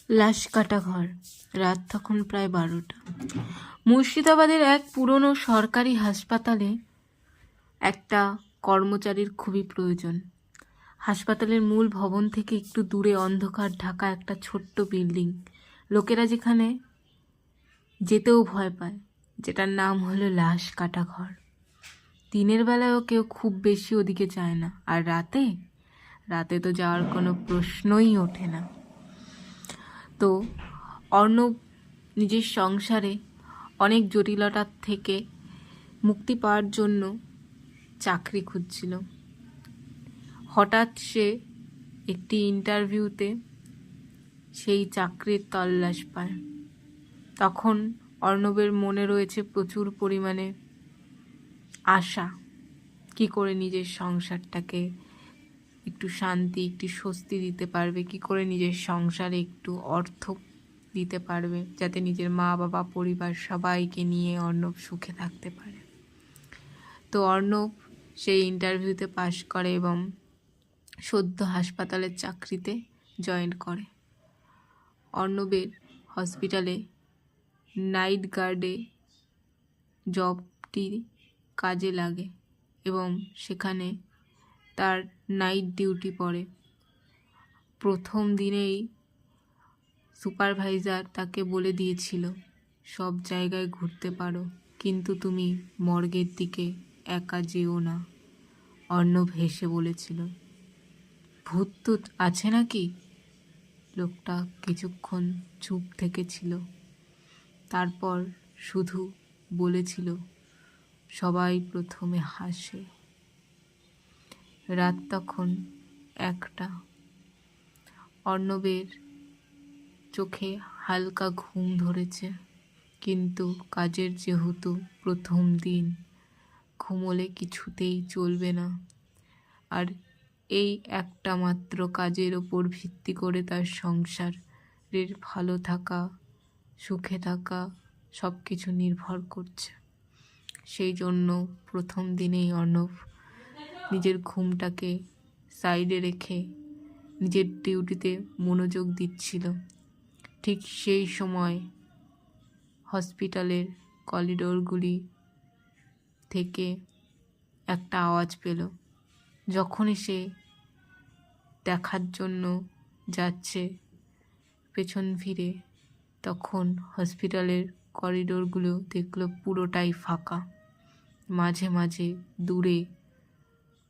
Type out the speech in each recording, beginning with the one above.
লাশ কাটা ঘর। রাত তখন প্রায় 12টা। মুর্শিদাবাদের এক পুরনো সরকারি হাসপাতালে একটা কর্মচারীর খুবই প্রয়োজন। হাসপাতালের মূল ভবন থেকে একটু দূরে অন্ধকার ঢাকা একটা ছোট্ট বিল্ডিং, লোকেরা যেখানে যেতেও ভয় পায়, যেটার নাম হলো লাশ কাটা ঘর। দিনের বেলায়ও কেউ খুব বেশি ওদিকে যায় না, আর রাতে রাতে তো যাওয়ার কোনো প্রশ্নই ওঠে না। তো অর্ণব নিজের সংসারে অনেক জটিলতার থেকে মুক্তি পাওয়ার জন্য চাকরি খুঁজছিল। হঠাৎ সে একটি ইন্টারভিউতে সেই চাকরির তল্লাশ পায়। তখন অর্ণবের মনে রয়েছে প্রচুর পরিমাণে আশা, কি করে নিজের সংসারটাকে একটু শান্তি, একটু স্বস্তি দিতে পারবে, কি করে নিজের সংসারে একটু অর্থ দিতে পারবে, যাতে নিজের মা বাবা পরিবার সবাইকে নিয়ে অর্ণব সুখে থাকতে পারে। তো অর্ণব সেই ইন্টারভিউতে পাশ করে এবং সদ্য হাসপাতালের চাকরিতে জয়েন করে। অর্ণবের হসপিটালে নাইট গার্ডে জবটি কাজে লাগে এবং সেখানে তার নাইট ডিউটি পড়ে। প্রথম দিনেই সুপারভাইজার তাকে বলে দিয়েছিল, সব জায়গায় ঘুরতে পারো, কিন্তু তুমি মর্গের দিকে একা যেও না। অর্ণব হেসে বলেছিল, ভূত টুত আছে নাকি? লোকটা কিছুক্ষণ চুপ থেকেছিল, তারপর শুধু বলেছিল, সবাই প্রথমে হাসে। রাত তখন 1টা। অর্ণবের চোখে হালকা ঘুম ধরেছে, কিন্তু কাজের যেহেতু প্রথম দিন, ঘুমোলে কিছুতেই চলবে না। আর এই একটা মাত্র কাজের ওপর ভিত্তি করে তার সংসারের ভালো থাকা, সুখে থাকা সব কিছু নির্ভর করছে। সেই জন্য প্রথম দিনেই অর্ণব নিজের ঘুমটাকে সাইডে রেখে নিজের ডিউটিতে মনোযোগ দিচ্ছিল। ঠিক সেই সময় হসপিটালের করিডোরগুলি থেকে একটা আওয়াজ পেল। যখনই সে দেখার জন্য যাচ্ছে পেছন ফিরে, তখন হসপিটালের করিডোরগুলো দেখল পুরোটাই ফাঁকা। মাঝে মাঝে দূরে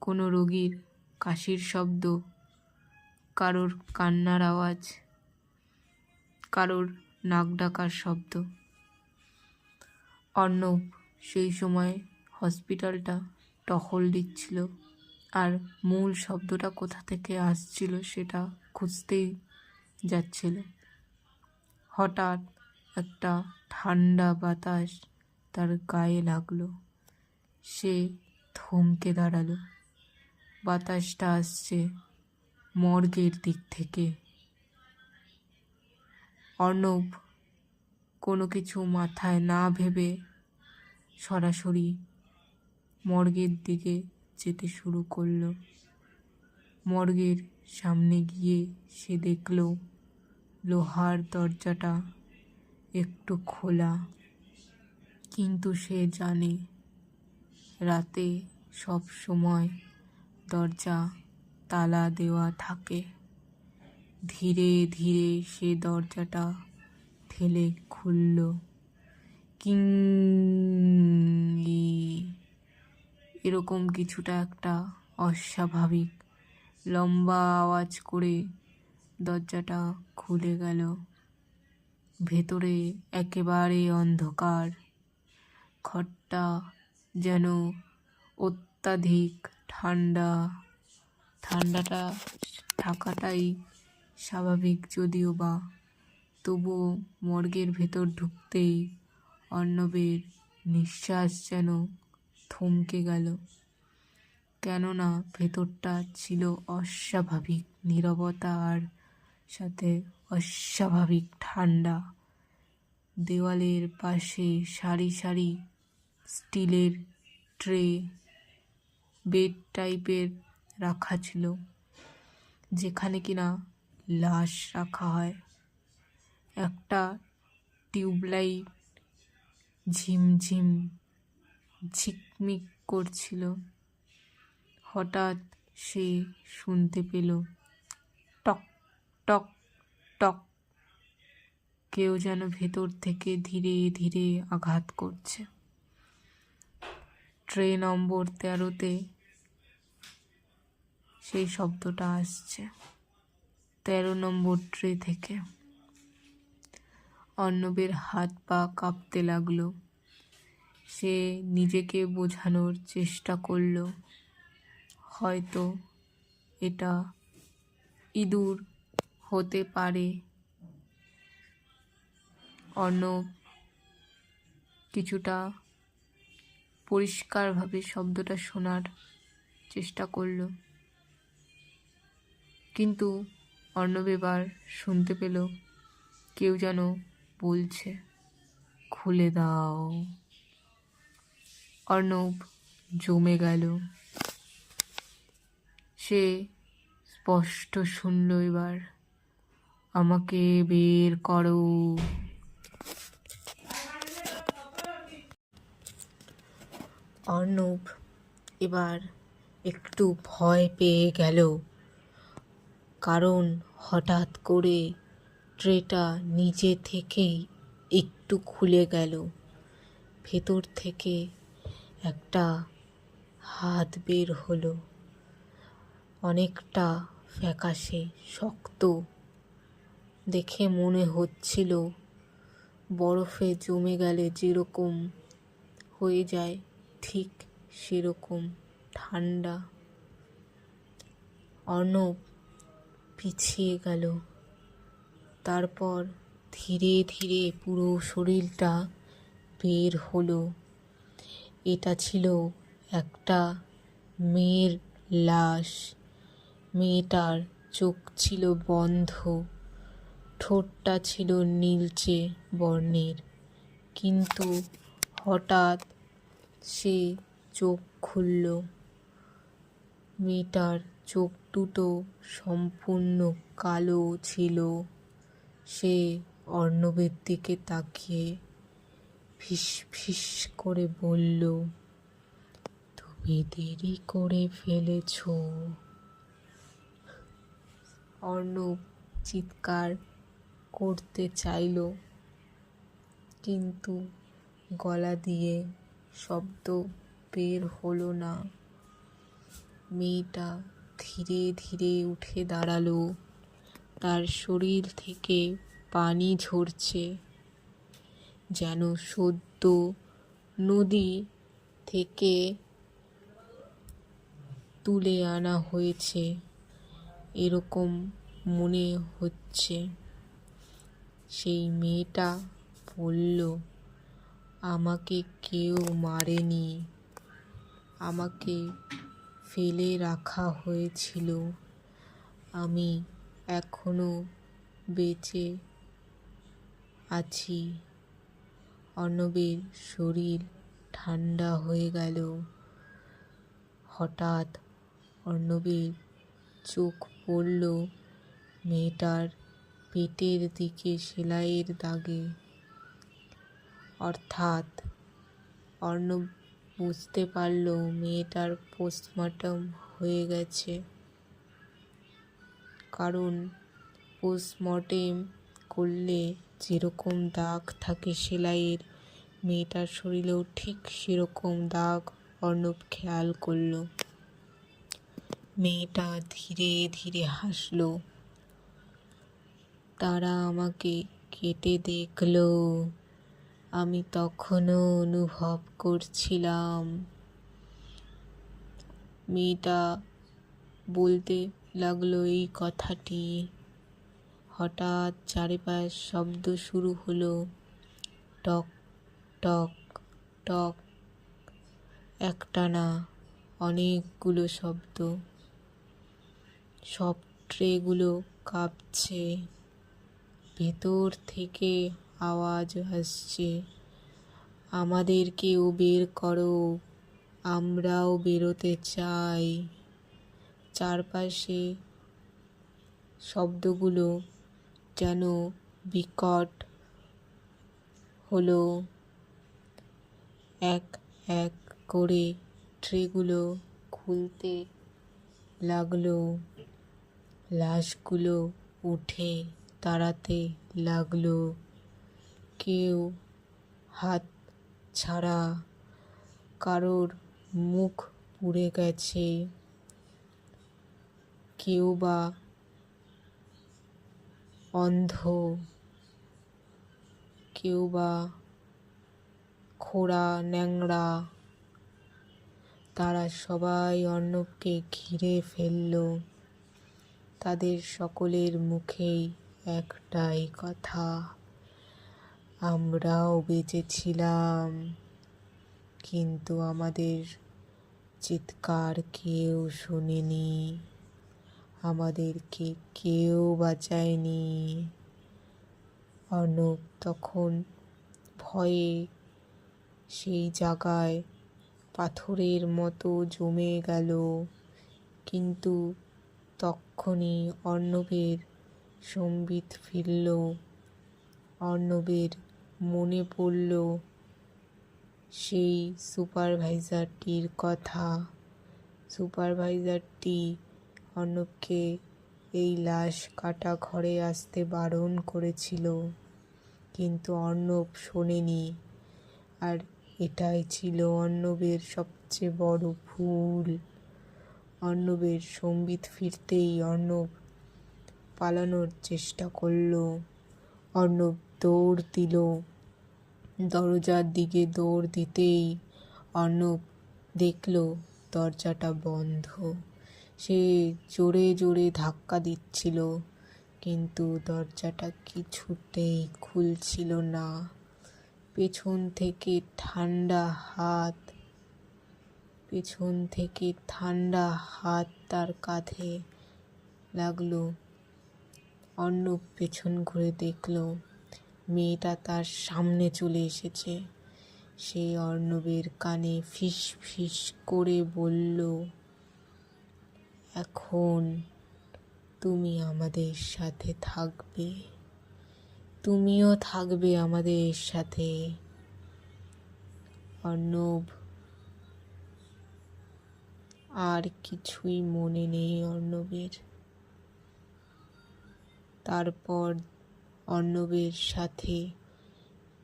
কোনো রোগীর কাশির শব্দ, কারোর কান্নার আওয়াজ, কারোর নাক ডাকার শব্দ। অর্ণব সেই সময় হসপিটালটা টহল দিচ্ছিল, আর মূল শব্দটা কোথা থেকে আসছিল সেটা খুঁজতেই যাচ্ছিল। হঠাৎ একটা ঠান্ডা বাতাস তার গায়ে লাগলো। সে থমকে দাঁড়ালো। বাতাসটা আসছে মর্গের দিক থেকে। অর্ণব কোনো কিছু মাথায় না ভেবে সরাসরি মর্গের দিকে যেতে শুরু করলো। মর্গের সামনে গিয়ে সে দেখল লোহার দরজাটা একটু খোলা, কিন্তু সে জানে রাতে সব সময় দরজা তালা দেওয়া থাকে। ধীরে ধীরে সে দরজাটা ঠেলে খুলল। কিং, এরকম কিছুটা একটা অস্বাভাবিক লম্বা আওয়াজ করে দরজাটা খুলে গেল। ভেতরে একেবারে অন্ধকার। ঘরটা যেন অত্যাধিক ঠান্ডা। ঠান্ডাটা থাকাটাই স্বাভাবিক যদিও বা, তবুও মর্গের ভেতর ঢুকতেই অর্ণবের নিঃশ্বাস যেন থমকে গেল, কেননা ভেতরটা ছিল অস্বাভাবিক নীরবতা আর সাথে অস্বাভাবিক ঠান্ডা। দেওয়ালের পাশে সারি সারি স্টিলের ট্রে, বেড টাইপের রাখা ছিল, যেখানে কিনা লাশ রাখা হয়। একটা টিউবলাইট ঝিমঝিম ঝিকমিক করছিল। হঠাৎ সে শুনতে পেল টক টক টক, কেউ যেন ভেতর থেকে ধীরে ধীরে আঘাত করছে। ট্রে নম্বর 13-তে সেই শব্দটা আসছে, 13 নম্বর ট্রে থেকে। অর্ণবের হাত পা কাঁপতে লাগলো। সে নিজেকে বোঝানোর চেষ্টা করলো, হয়তো এটা ইঁদুর হতে পারে। অর্ণব কিছুটা পরিষ্কারভাবে শব্দটা শোনার চেষ্টা করলো, কিন্তু অর্ণব এবার শুনতে পেল কেউ যেন বলছে, খুলে দাও। অর্ণব জমে গেল। সে স্পষ্ট শুনল এবার, আমাকে বের করো। অর্ণব এবার একটু ভয় পেয়ে গেল, কারণ হঠাৎ করে ট্রেটা নিজে থেকেই একটু খুলে গেল। ভেতর থেকে একটা হাত বের হলো, অনেকটা ফ্যাকাশে শক্ত, দেখে মনে হচ্ছিল বরফে জমে গেলে যেরকম হয়ে যায় ঠিক সেরকম ঠান্ডা। অর্ণব পিছিয়ে গেল, তারপর ধীরে ধীরে পুরো শরীরটা বের হলো। এটা ছিল একটা মেয়ের লাশ। মেয়েটার চোখ ছিল বন্ধ, ঠোঁটটা ছিল নীলচে বর্ণের, কিন্তু হঠাৎ সে চোখ খুলল। মেয়েটার চোখ দুটো সম্পূর্ণ কালো ছিল। সে অর্ণবের দিকে তাকিয়ে ফিস ফিস করে বলল, তুমি দেরি করে ফেলেছ। অর্ণব চিৎকার করতে চাইল, কিন্তু গলা দিয়ে শব্দ বের হলো না। মেয়েটা ধীরে ধীরে উঠে দাঁড়ালো, তার শরীর থেকে পানি ঝরছে, যেন সদ্য নদী থেকে তুলে আনা হয়েছে এরকম মনে হচ্ছে। সেই মেয়েটা বলল, আমাকে কেউ মারেনি, আমাকে ফেলে রাখা হয়েছিল, আমি এখনো বেঁচে আছি। অর্ণবের শরীর ঠান্ডা হয়ে গেল। হঠাৎ অর্ণবের চোখ পড়ল মেয়েটার পেটের দিকে সেলাইয়ের দাগে। অর্থাৎ অর্ণব বুঝতে পারল মেয়েটার পোস্টমর্টম হয়ে গেছে, কারণ পোস্টমর্টেম করলে যেরকম দাগ থাকে সেলাইয়ের, মেয়েটার শরীরেও ঠিক সেরকম দাগ অর্ণব খেয়াল করল। মেয়েটা ধীরে ধীরে হাসল, তারা আমাকে কেটে দেখলো, আমি তখনও অনুভব করছিলাম। মেয়েটা বলতে লাগলো এই কথাটি। হঠাৎ চারিপাশ শব্দ শুরু হলো, টক টক টক, একটানা অনেকগুলো শব্দ। সব ট্রেগুলো কাঁপছে, ভেতর থেকে আওয়াজ আসছে, আমাদেরকেও বের করো, আমরাও বেরোতে চাই। চারপাশে শব্দগুলো যেন বিকট হলো। এক এক করে ট্রেগুলো খুলতে লাগলো, লাশগুলো উঠে দাঁড়াতে লাগলো। কেউ হাত ছাড়া, কারোর মুখ পুড়ে গেছে, কেউ বা অন্ধ, কেউ বা খোড়া ন্যাংড়া। তারা সবাই অর্ণবকে ঘিরে ফেলল। তাদের সকলের মুখেই একটাই কথা, আমরাও বেঁচে ছিলাম, কিন্তু আমাদের চিৎকার কেউ শোনেনি, আমাদেরকে কেউ বাঁচায়নি। অর্ণব তখন ভয়ে সেই জায়গায় পাথরের মতো জমে গেল। কিন্তু তক্ষুনি অর্ণবের সম্বিত ফিরল। অর্ণবের মনে পড়ল সেই সুপারভাইজারটির কথা। সুপারভাইজারটি অর্ণবকে এই লাশ কাটা ঘরে আসতে বারণ করেছিল, কিন্তু অর্ণব শোনেনি। আর এটাই ছিল অর্ণবের সবচেয়ে বড় ভুল। অর্ণবের সম্বিত ফিরতেই অর্ণব পালানোর চেষ্টা করল। অর্ণব দৌড় দিল। দরজার দিকে দৌড় দিতেই অর্ণব দেখল দরজাটা বন্ধ। সে জোরে জোরে ধাক্কা দিচ্ছিল, কিন্তু দরজাটা কিছুতেই খুলছিল না। পেছন থেকে ঠান্ডা হাত তার কাঁধে লাগলো। অর্ণব পেছন ঘুরে দেখল মেয়েটা তার সামনে চলে এসেছে। সে অর্ণবের কানে ফিস ফিস করে বলল, এখন তুমি আমাদের সাথে থাকবে, তুমিও থাকবে আমাদের সাথে। অর্ণব আর কিছুই মনে নেই অর্ণবের। তারপর অর্ণবের সাথে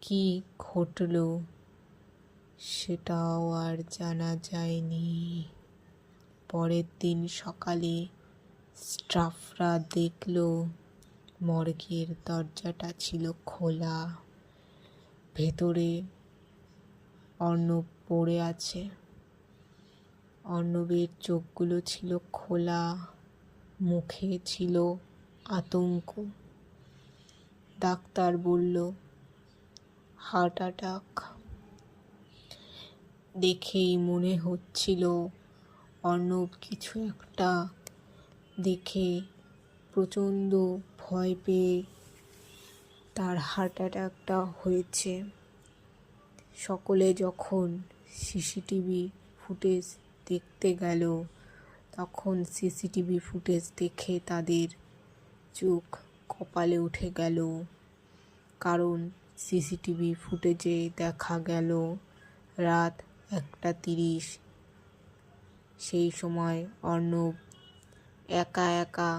কি ঘটল সেটাও আর জানা যায়নি। পরের দিন সকালে স্টাফরা দেখল মর্গের দরজাটা ছিল খোলা। ভেতরে অর্ণব পড়ে আছে। অর্ণবের চোখগুলো ছিল খোলা, মুখে ছিল আতঙ্ক। ডাক্তার বলল হার্ট অ্যাটাক। দেখেই মনে হচ্ছিল অর্ণব কিছু একটা দেখে প্রচণ্ড ভয় পেয়ে তার হার্ট অ্যাটাকটা হয়েছে। সকলে যখন সিসিটিভি ফুটেজ দেখতে গেল, তখন সিসিটিভি ফুটেজ দেখে তাদের চোখ কপালে উঠে গেল। কারণ সিসিটিভি ফুটেজে দেখা গেল রাত 1:30। সেই সময় অর্ণব একা একা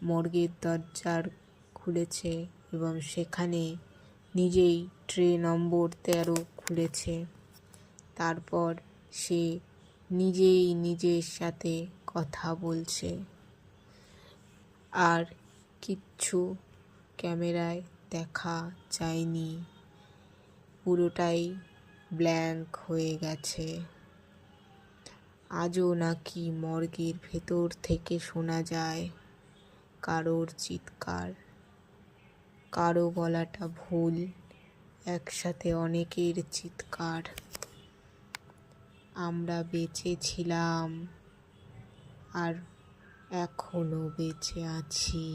মর্গের দরজার খুলেছে এবং সেখানে নিজেই ট্রে নম্বর 13 খুলেছে। তারপর সে নিজেই নিজের সাথে কথা বলছে। আর কিচ্ছু ক্যামেরায় দেখা যায়নি, পুরোটাই ব্ল্যাঙ্ক হয়ে গেছে। আজও নাকি মর্গের ভেতর থেকে শোনা যায় কারোর চিৎকার, কারো গলাটা ভুল, একসাথে অনেকের চিৎকার। আমরা বেঁচে ছিলাম আর এখনো বেঁচে আছি,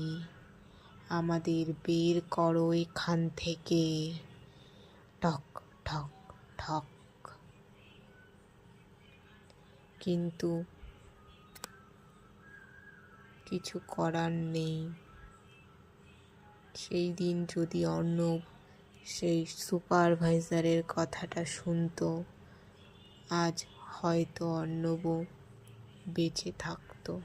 আমাদের বের করো এখান থেকে। ঠক ঠক ঠক। কিন্তু কিছু করার নেই। সেই দিন যদি অর্ণব সেই সুপারভাইজারের কথাটা শুনতো, আজ হয়তো অর্ণবও বেঁচে থাকতো।